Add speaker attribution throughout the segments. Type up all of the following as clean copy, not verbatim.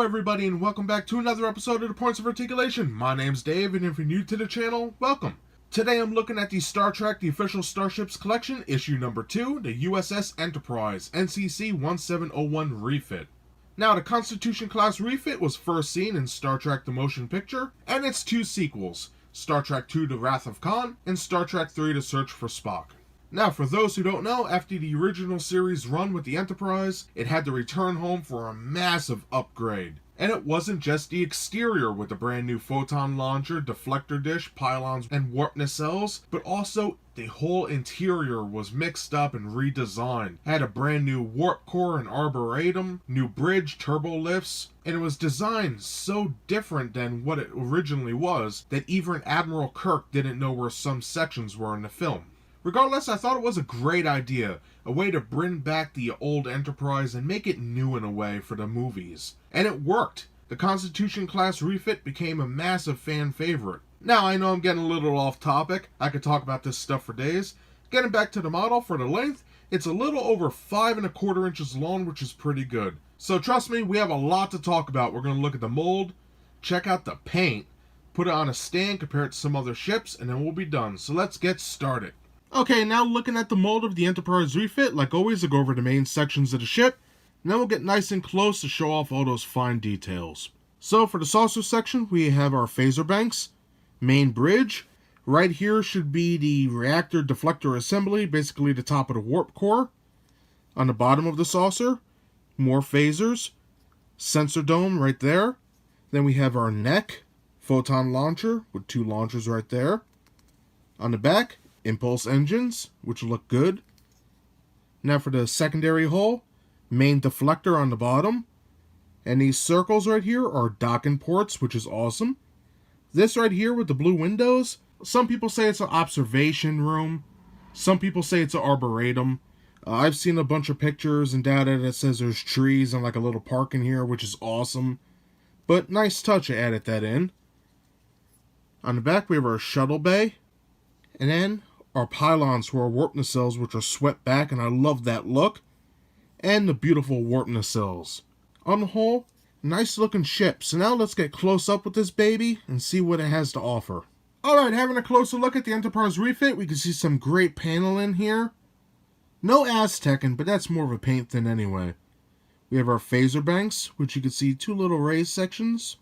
Speaker 1: Hello everybody and welcome back to another episode of the Points of Articulation. My name's Dave and if you're new to the channel, welcome. Today I'm looking at the Star Trek The Official Starships Collection, issue number 2, the U.S.S. Enterprise, NCC 1701 Refit. Now, the Constitution class refit was first seen in Star Trek The Motion Picture and its two sequels, Star Trek II The Wrath of Khan and Star Trek III The Search for Spock. Now, for those who don't know, after the original series run with the Enterprise, it had to return home for a massive upgrade. And it wasn't just the exterior with the brand new photon launcher, deflector dish, pylons, and warp nacelles, but also the whole interior was mixed up and redesigned. It had a brand new warp core and arboretum, new bridge, turbo lifts, and it was designed so different than what it originally was that even Admiral Kirk didn't know where some sections were in the film. Regardless, I thought it was a great idea, a way to bring back the old Enterprise and make it new in a way for the movies. And it worked. The Constitution class refit became a massive fan favorite. Now, I know I'm getting a little off topic. I could talk about this stuff for days. Getting back to the model, for the length, it's a little over 5¼ inches long, which is pretty good. So trust me, we have a lot to talk about. We're going to look at the mold, check out the paint, put it on a stand, compare it to some other ships, and then we'll be done. So let's get started. Okay, now looking at the mold of the Enterprise refit, like always, I'll go over the main sections of the ship, and then we'll get nice and close to show off all those fine details. So for the saucer section, we have our phaser banks, main bridge. Right here should be the reactor deflector assembly, basically the top of the warp core. On the bottom of the saucer, more phasers, sensor dome right there. Then we have our neck, photon launcher with 2 launchers right there. On the back, impulse engines, which look good. Now for the secondary hull, main deflector on the bottom. And these circles right here are docking ports, which is awesome. This right here with the blue windows, some people say it's an observation room. Some people say it's an arboretum. I've seen a bunch of pictures and data that says there's trees and like a little park in here, which is awesome. But nice touch, I added that in. On the back we have our shuttle bay. And then our pylons for our warp nacelles, which are swept back, and I love that look. And the beautiful warp nacelles. On the whole, nice looking ship. So now let's get close up with this baby and see what it has to offer. Alright, having a closer look at the Enterprise refit, we can see some great paneling here. No Aztecing, but that's more of a paint thin anyway. We have our phaser banks, which you can see 2 little raised sections.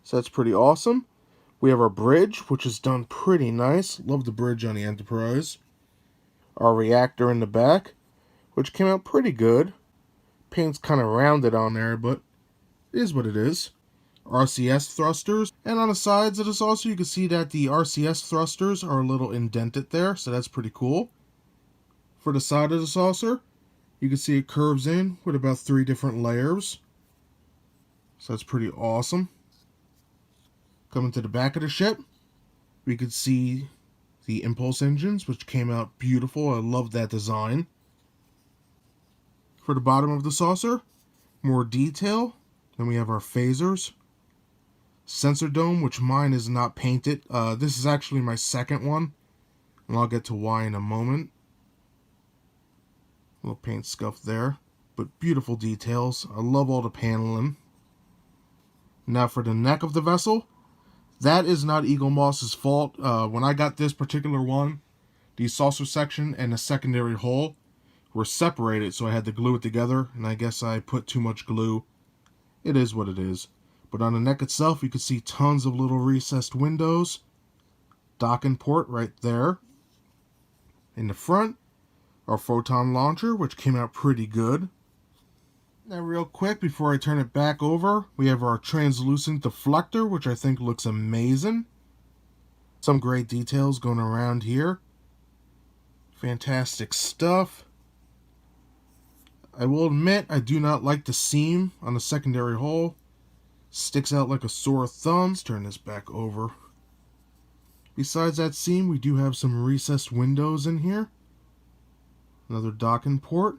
Speaker 1: So that's pretty awesome. We have our bridge, which is done pretty nice. Love the bridge on the Enterprise. Our reactor in the back, which came out pretty good. Paint's kind of rounded on there, but it is what it is. Rcs Thrusters. And on the sides of this also, you can see that the Rcs Thrusters are a little indented there, so that's pretty cool. For the side of the saucer, you can see it curves in with about 3 different layers. So that's pretty awesome. Coming to the back of the ship, we could see the impulse engines, which came out beautiful. I love that design. For the bottom of the saucer, more detail. Then we have our phasers. Sensor dome, which mine is not painted. This is actually my second one, and I'll get to why in a moment. A little paint scuff there, but beautiful details. I love all the paneling. Now for the neck of the vessel. That is not Eaglemoss's fault. When I got this particular one, the saucer section and the secondary hull were separated, so I had to glue it together, and I guess I put too much glue. It is what it is. But on the neck itself, you can see tons of little recessed windows. Docking port right there. In the front, our photon launcher, which came out pretty good. Now real quick, before I turn it back over, we have our translucent deflector, which I think looks amazing. Some great details going around here. Fantastic stuff. I will admit, I do not like the seam on the secondary hull. Sticks out like a sore thumb. Let's turn this back over. Besides that seam, we do have some recessed windows in here. Another docking port.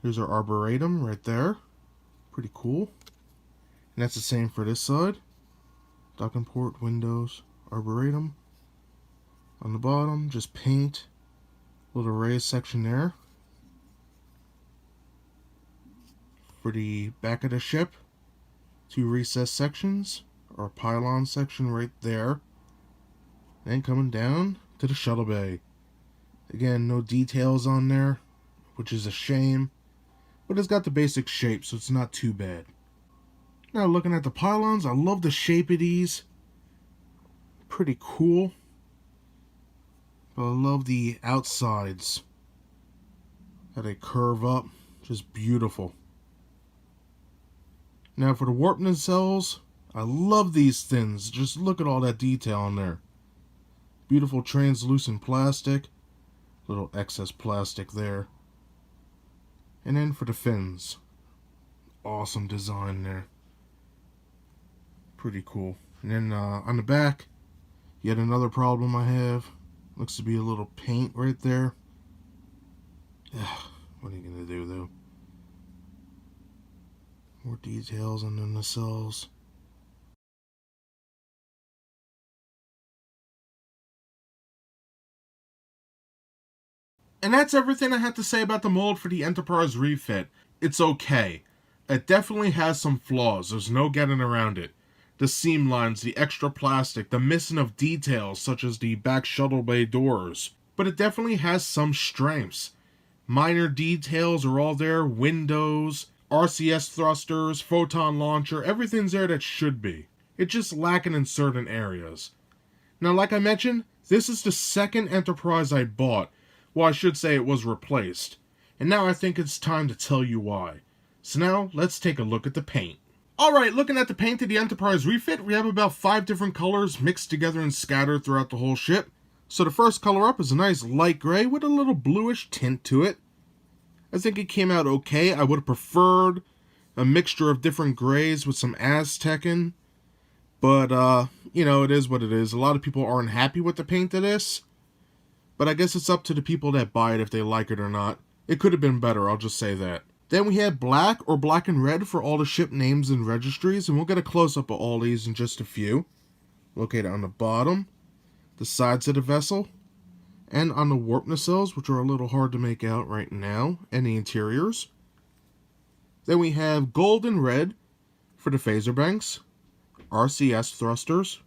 Speaker 1: Here's our arboretum right there. Pretty cool. And that's the same for this side. Docking port, windows, arboretum. On the bottom, just paint. Little raised section there. For the back of the ship, Two recessed sections, our pylon section right there. And coming down to the shuttle bay. Again, no details on there, which is a shame. But it's got the basic shape, so it's not too bad. Now looking at the pylons, I love the shape of these. Pretty cool. But I love the outsides. How they curve up. Just beautiful. Now for the warp nacelles, I love these things. Just look at all that detail on there. Beautiful translucent plastic. Little excess plastic there. And then for the fins. Awesome design there. Pretty cool. And then on the back, yet another problem I have. Looks to be a little paint right there. What are you going to do though? More details on the nacelles. And that's everything I had to say about the mold for the Enterprise refit. It's okay. It definitely has some flaws, there's no getting around it. The seam lines, the extra plastic, the missing of details such as the back shuttle bay doors. But it definitely has some strengths. Minor details are all there, windows, Rcs thrusters, photon launcher, everything's there that should be. It's just lacking in certain areas. Now like I mentioned, this is the second Enterprise I bought. Well, I should say it was replaced. And now I think it's time to tell you why. So now, let's take a look at the paint. Alright, looking at the paint of the Enterprise refit, we have about 5 different colors mixed together and scattered throughout the whole ship. So the first color up is a nice light gray with a little bluish tint to it. I think it came out okay. I would have preferred a mixture of different grays with some Aztecin. But, you know, it is what it is. A lot of people aren't happy with the paint of this. But I guess it's up to the people that buy it if they like it or not. It could have been better, I'll just say that. Then we had black or black and red for all the ship names and registries, and we'll get a close-up of all these in just a few. Located on the bottom, the sides of the vessel, and on the warp nacelles, which are a little hard to make out right now, and the interiors. Then we have gold and red for the phaser banks, Rcs thrusters,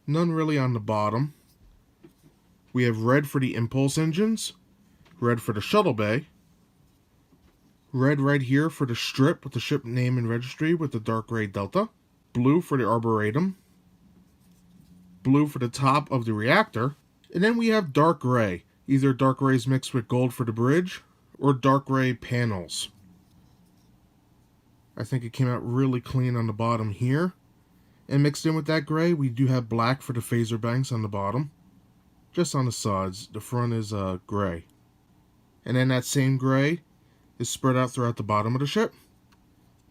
Speaker 1: none really on the bottom. We have red for the impulse engines, red for the shuttle bay, red right here for the strip with the ship name and registry with the dark gray delta, blue for the arboretum, blue for the top of the reactor, and then we have dark gray, either dark grays mixed with gold for the bridge, or dark gray panels. I think it came out really clean on the bottom here, and mixed in with that gray, we do have black for the phaser banks on the bottom. Just on the sides, the front is gray. And then that same gray is spread out throughout the bottom of the ship.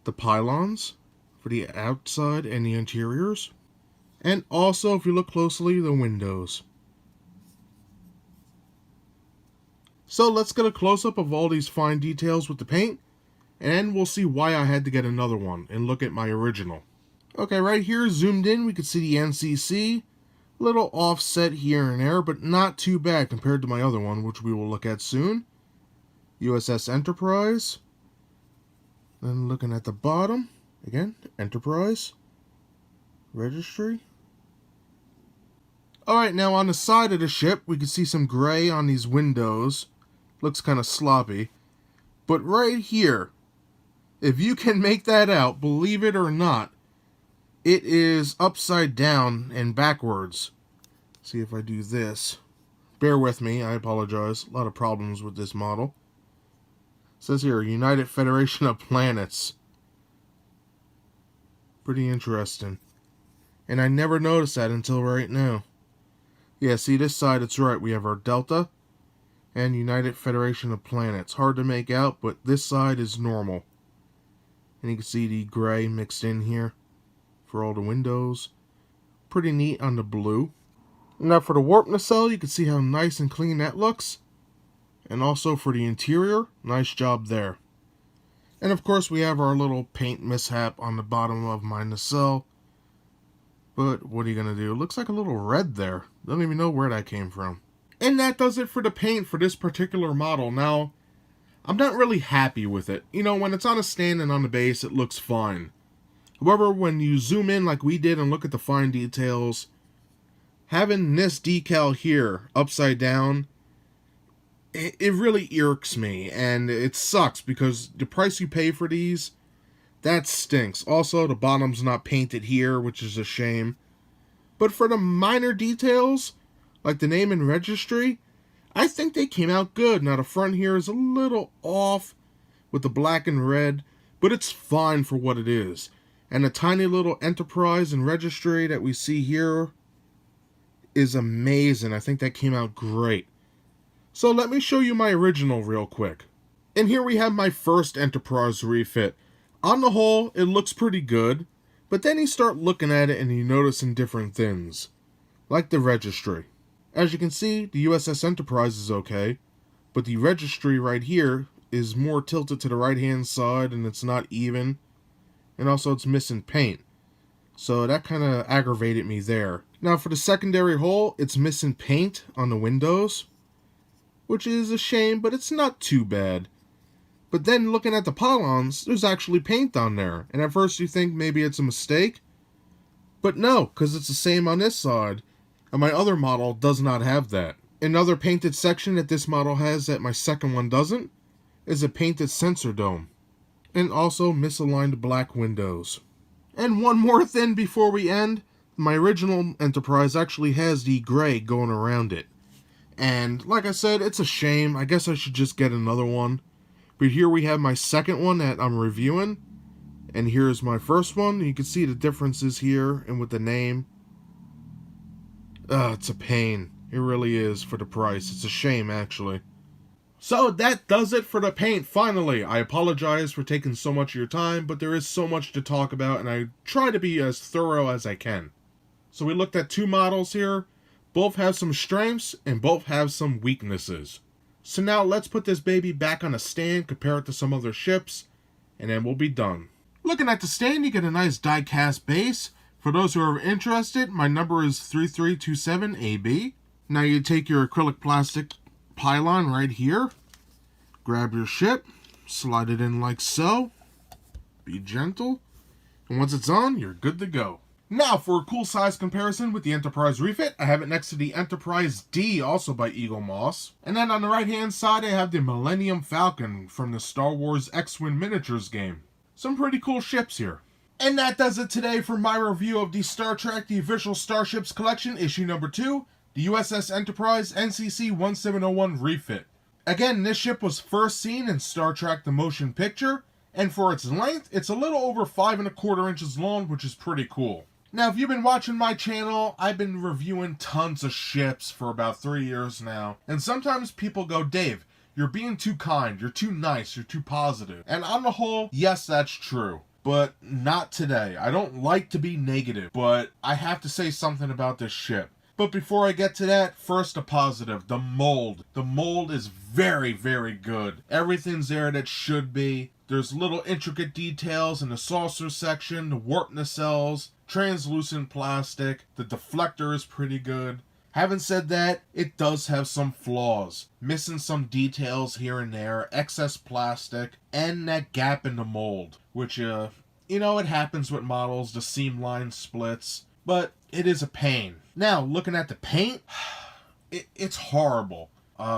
Speaker 1: The pylons for the outside and the interiors. And also, if you look closely, the windows. So let's get a close-up of all these fine details with the paint. And then we'll see why I had to get another one and look at my original. Okay, right here, zoomed in, we can see the NCC. Little offset here and there, but not too bad compared to my other one, which we will look at soon. U.S.S. Enterprise. Then looking at the bottom, again, Enterprise. Registry. Alright, now on the side of the ship, we can see some gray on these windows. Looks kind of sloppy. But right here, if you can make that out, believe it or not, it is upside down and backwards. See if I do this. Bear with me, I apologize. A lot of problems with this model. It says here, United Federation of Planets. Pretty interesting. And I never noticed that until right now. Yeah, see this side, it's right. We have our Delta and United Federation of Planets. Hard to make out, but this side is normal. And you can see the gray mixed in here for all the windows. Pretty neat on the blue. Now for the warp nacelle, you can see how nice and clean that looks. And also for the interior, nice job there. And of course we have our little paint mishap on the bottom of my nacelle. But what are you going to do? It looks like a little red there. Don't even know where that came from. And that does it for the paint for this particular model. Now, I'm not really happy with it. You know, when it's on a stand and on the base, it looks fine. However, when you zoom in like we did and look at the fine details, having this decal here upside down, it really irks me, and it sucks because the price you pay for these, that stinks. Also, the bottom's not painted here, which is a shame. But for the minor details, like the name and registry, I think they came out good. Now the front here is a little off with the black and red, but it's fine for what it is. And the tiny little Enterprise and registry that we see here is amazing. I think that came out great. So let me show you my original real quick. And here we have my first Enterprise refit. On the whole, it looks pretty good, but then you start looking at it and you notice some different things, like the registry. As you can see, the U.S.S. Enterprise is okay, but the registry right here is more tilted to the right-hand side and it's not even, and also it's missing paint. So that kind of aggravated me there. Now for the secondary hull, it's missing paint on the windows, which is a shame, but it's not too bad. But then looking at the pylons, there's actually paint on there, and at first you think maybe it's a mistake, but no, because it's the same on this side, and my other model does not have that. Another painted section that this model has that my second one doesn't is a painted sensor dome, and also misaligned black windows. And one more thing before we end, my original Enterprise actually has the gray going around it. And like I said, it's a shame. I guess I should just get another one. But here we have my second one that I'm reviewing. And here's my first one. You can see the differences here and with the name. It's a pain. It really is for the price. It's a shame, actually. So that does it for the paint, finally. I apologize for taking so much of your time, but there is so much to talk about, and I try to be as thorough as I can. So we looked at two models here. Both have some strengths, and both have some weaknesses. So now let's put this baby back on a stand, compare it to some other ships, and then we'll be done. Looking at the stand, you get a nice die-cast base. For those who are interested, my number is 3327AB. Now you take your acrylic plastic pylon right here, grab your ship, slide it in like so, be gentle, and once it's on, you're good to go. Now for a cool size comparison with the Enterprise refit, I have it next to the Enterprise D, also by Eaglemoss. And then on the right hand side I have the Millennium Falcon from the Star Wars X-Wing miniatures game. Some pretty cool ships here. And that does it today for my review of the Star Trek The Official Starships Collection, issue number 2, the U.S.S. Enterprise NCC 1701 refit. Again, this ship was first seen in Star Trek The Motion Picture, and for its length, it's a little over 5¼ inches long, which is pretty cool. Now, if you've been watching my channel, I've been reviewing tons of ships for about 3 years now. And sometimes people go, Dave, you're being too kind, you're too nice, you're too positive. And on the whole, yes, that's true. But not today. I don't like to be negative, but I have to say something about this ship. But before I get to that, first a positive, the mold. The mold is very, very good. Everything's there that should be. There's little intricate details in the saucer section, the warp nacelles, translucent plastic, the deflector is pretty good. Having said that, it does have some flaws. Missing some details here and there, excess plastic, and that gap in the mold. Which, you know, it happens with models, the seam line splits. But it is a pain. Now, looking at the paint, it's horrible.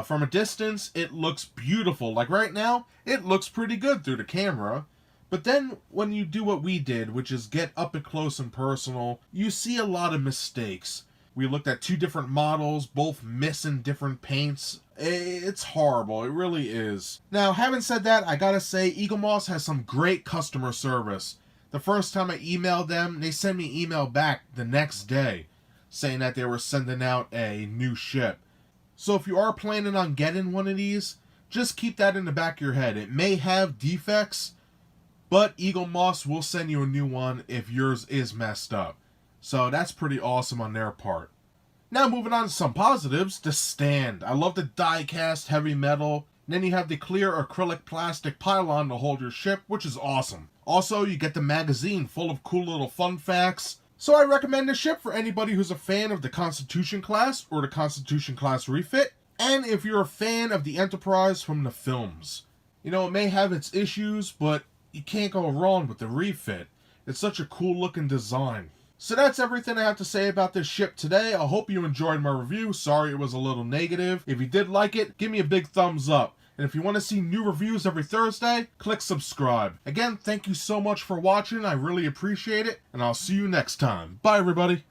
Speaker 1: From a distance, it looks beautiful. Like right now, it looks pretty good through the camera. But then when you do what we did, which is get up and close and personal, you see a lot of mistakes. We looked at two different models, both missing different paints. It's horrible. It really is. Now, having said that, I gotta say, Eaglemoss has some great customer service. The first time I emailed them, they sent me email back the next day saying that they were sending out a new ship. So if you are planning on getting one of these, just keep that in the back of your head. It may have defects, but Eaglemoss will send you a new one if yours is messed up. So that's pretty awesome on their part. Now moving on to some positives, the stand. I love the die-cast heavy metal. And then you have the clear acrylic plastic pylon to hold your ship, which is awesome. Also, you get the magazine full of cool little fun facts. So I recommend this ship for anybody who's a fan of the Constitution class or the Constitution class refit. And if you're a fan of the Enterprise from the films. You know, it may have its issues, but you can't go wrong with the refit. It's such a cool looking design. So that's everything I have to say about this ship today. I hope you enjoyed my review. Sorry it was a little negative. If you did like it, give me a big thumbs up. And if you want to see new reviews every Thursday, click subscribe. Again, thank you so much for watching. I really appreciate it. And I'll see you next time. Bye, everybody.